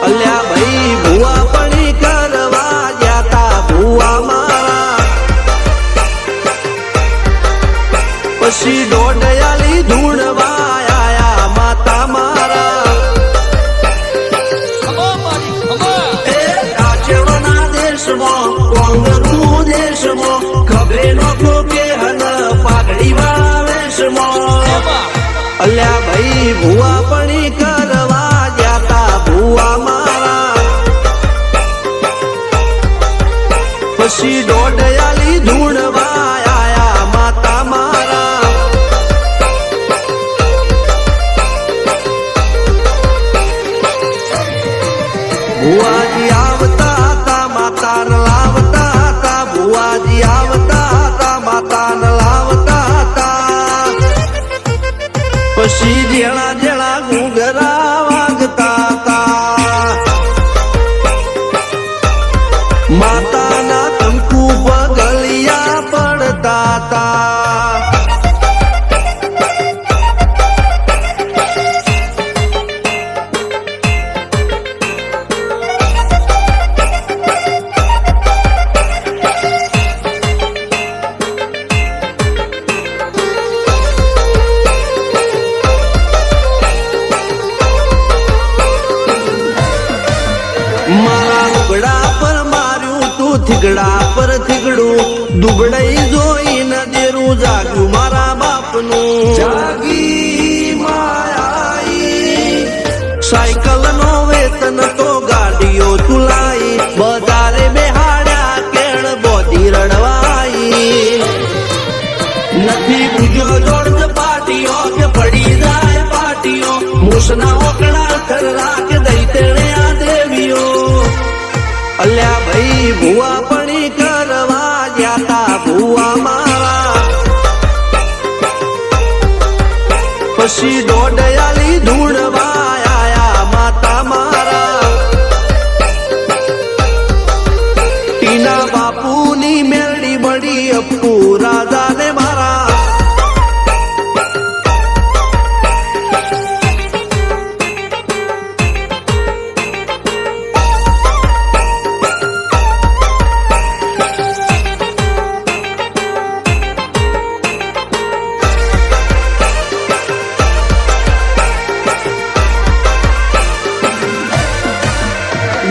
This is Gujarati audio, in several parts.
અલ્યા ભાઈ ભુવા પણી કરવા જાતા ભુવા મારા પછી દોડયાલી ધૂણવા આયા માતા મારા રાજ્યના દેશમાં કોંગનું દેશમાં ખભે નોખો કે હન પાઘડી વાવેશમાં અલ્યા ભાઈ ભુવા પણી કરવા જાતા ભુવા મારા પછી દોડયાલી ધૂણવા આયા માતા મારા ભુવાજી આવતા હતા માતાને લાવતા હતા ભુવાજી આવતા હતા માતાને લાવતા હતા પછી જેણા જેણા ઘૂંઘરા વાગતા હતા માતાના કંકુ પગલિયા પડતા હતા મારા લુગડા પર માર્યું તું થીગડા પર થીગડું દુબડાઈ જોઈને દેરું જાગ્યું મારા બાપનું જાગી માયાઈ સાયકલ નો વેતન તો ગાડીઓ તુલાઈ બજારે બેહાડ્યા કેળ બોધી રડવાઈ નથી પૂજ્યો જોડ પાટીઓ કે પડી જાય પાટીઓ મૂસના ઓકડા થરરા કે દઈ તેણે આ દેવીઓ અલ્યા ભાઈ ભુવા પણી કરવા જાતા ભુવા મારા પછી દોડયાલી ધૂણવા આયા માતા મારા ટીના બાપુની મેરડી મળી અપ્પુ રાજાને મારા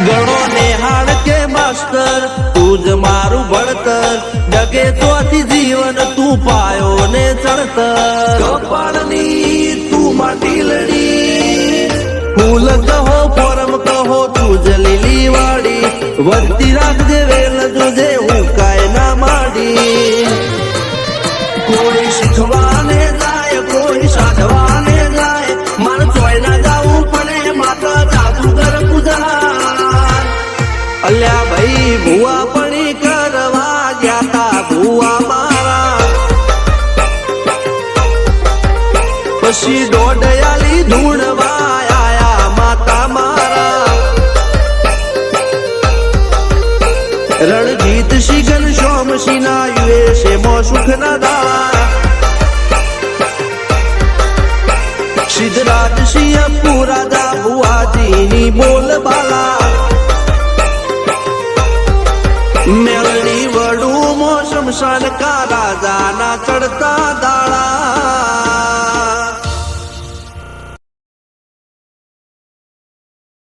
ગણો નેહાળ કે માસ્ટર તું જ મારું ભણતર ડગે તોથી જીવન તું પાયો ને ચડતર કપાળની તું માટીલડી ફૂલ કહો ફોરમ કહો તું જ લીલી વાડી વધતી રાખજે વેલ જોજે હું કાય ના માડી કોઈ શીખવાને જાય કોઈ સાધવાને જાય માર ચોય ના જાવું પડે માતા જાદુગર પૂજા અલ્યા ભાઈ ભુવા પણી કરવા જાતા ભુવા મારા પછી દોડયાલી ધૂણવા આયા માતા મારા રણજીત સિંહ સોમસિંહ ના યુએસએ મો સુખ ના દાળા સિદ્ધરાજ સિંહ પુરાદા ભુવાજીની બોલ બાલા મેળણી વડું મો શમશાન કા રાજાના ચડતા